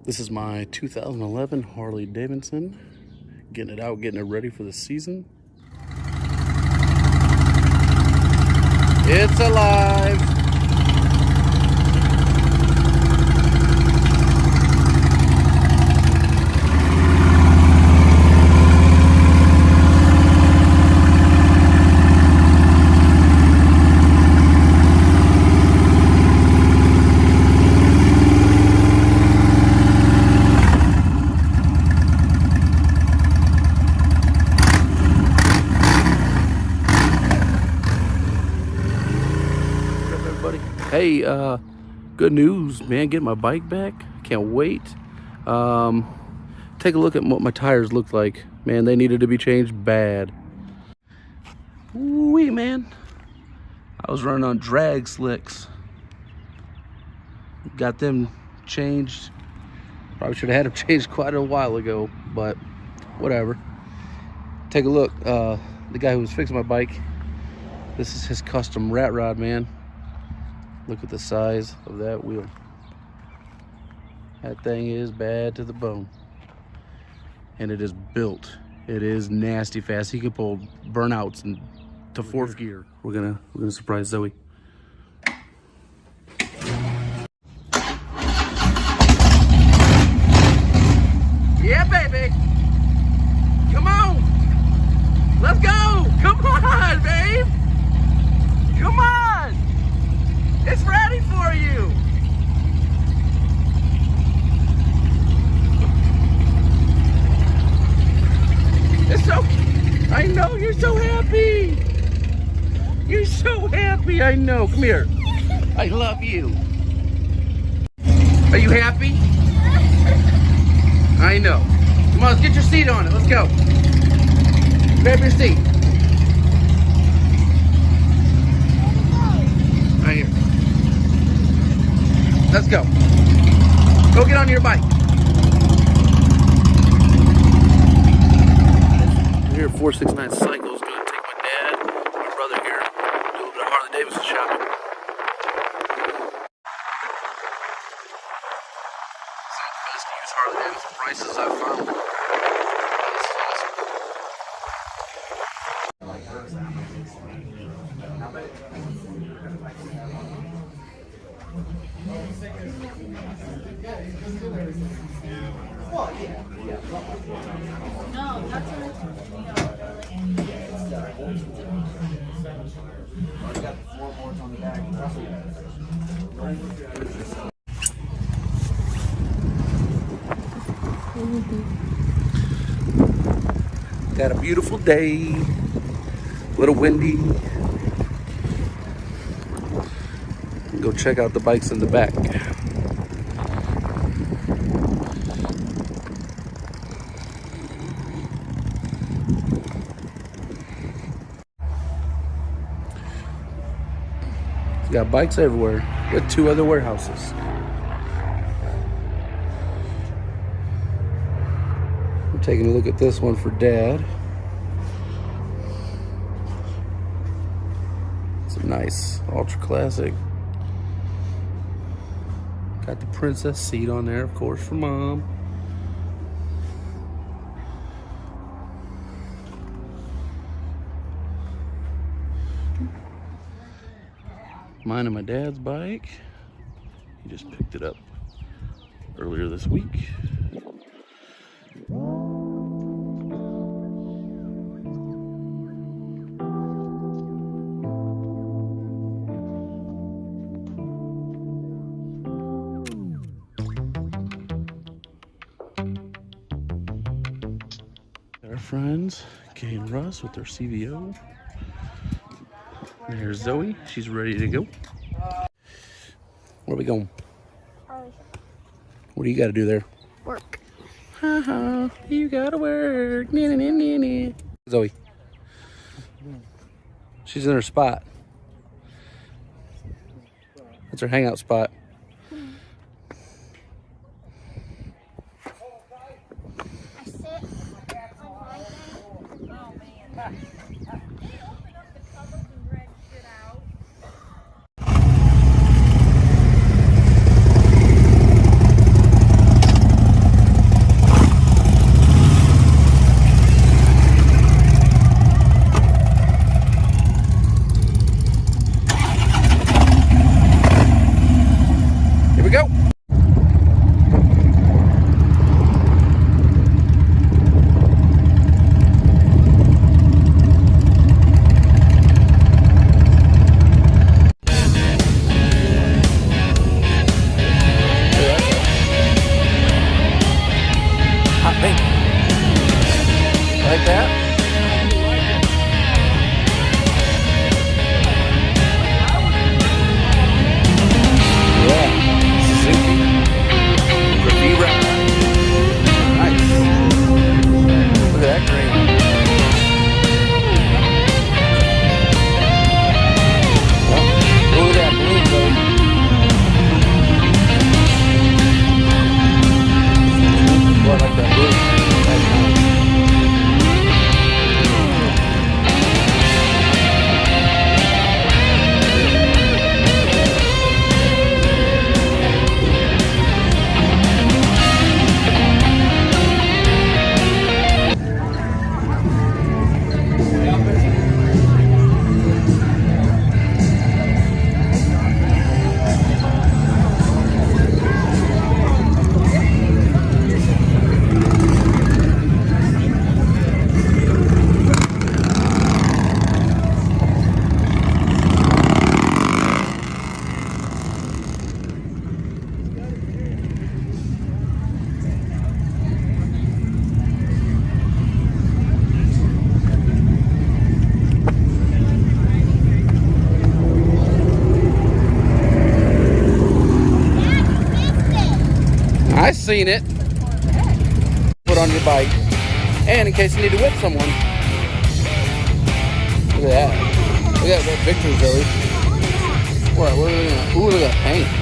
This is my 2011 Harley Davidson. Getting it out, getting it ready for the season. It's alive! Hey, good news, man. Getting my bike back. Can't wait. Take a look at what my tires looked like. Man, they needed to be changed bad. Wee, man. I was running on drag slicks. Got them changed. Probably should have had them changed quite a while ago, but whatever. Take a look. The guy who was fixing my bike, this is his custom rat rod, man. Look at the size of that wheel. That thing is bad to the bone. And it is built. It is nasty fast. He can pull burnouts to fourth gear. We're gonna surprise Zoe. Yeah, baby. Come on. Let's go. Come on, babe. Come on. It's ready for you. It's so, I know you're so happy. You're so happy, I know. Come here. I love you. Are you happy? I know. Come on, let's get your seat on it. Let's go. Grab your seat. Right here. Let's go. Go get on your bike. We're here at 469 Cycles. Gonna take my dad, my brother here, do a little bit of Harley Davidson shopping. Some of the best used Harley Davidson prices I've found. This is awesome. No, that's what got the floorboards on the back. Got a beautiful day. A little windy. Go check out the bikes in the back. Got bikes everywhere. Got 2 other warehouses. I'm taking a look at this one for Dad. It's a nice ultra classic. Got the princess seat on there, of course, for Mom. Mine and my dad's bike. He just picked it up earlier this week. Our friends, Kay and Russ with their CVO. There's Zoe. She's ready to go. Where are we going? What do you got to do there? Work. Haha, you gotta work. Zoe. She's in her spot. That's her hangout spot. I seen it. Put on your bike. And in case you need to whip someone. Look at that. Look at that victory village. What are we looking at? Ooh, look at that paint.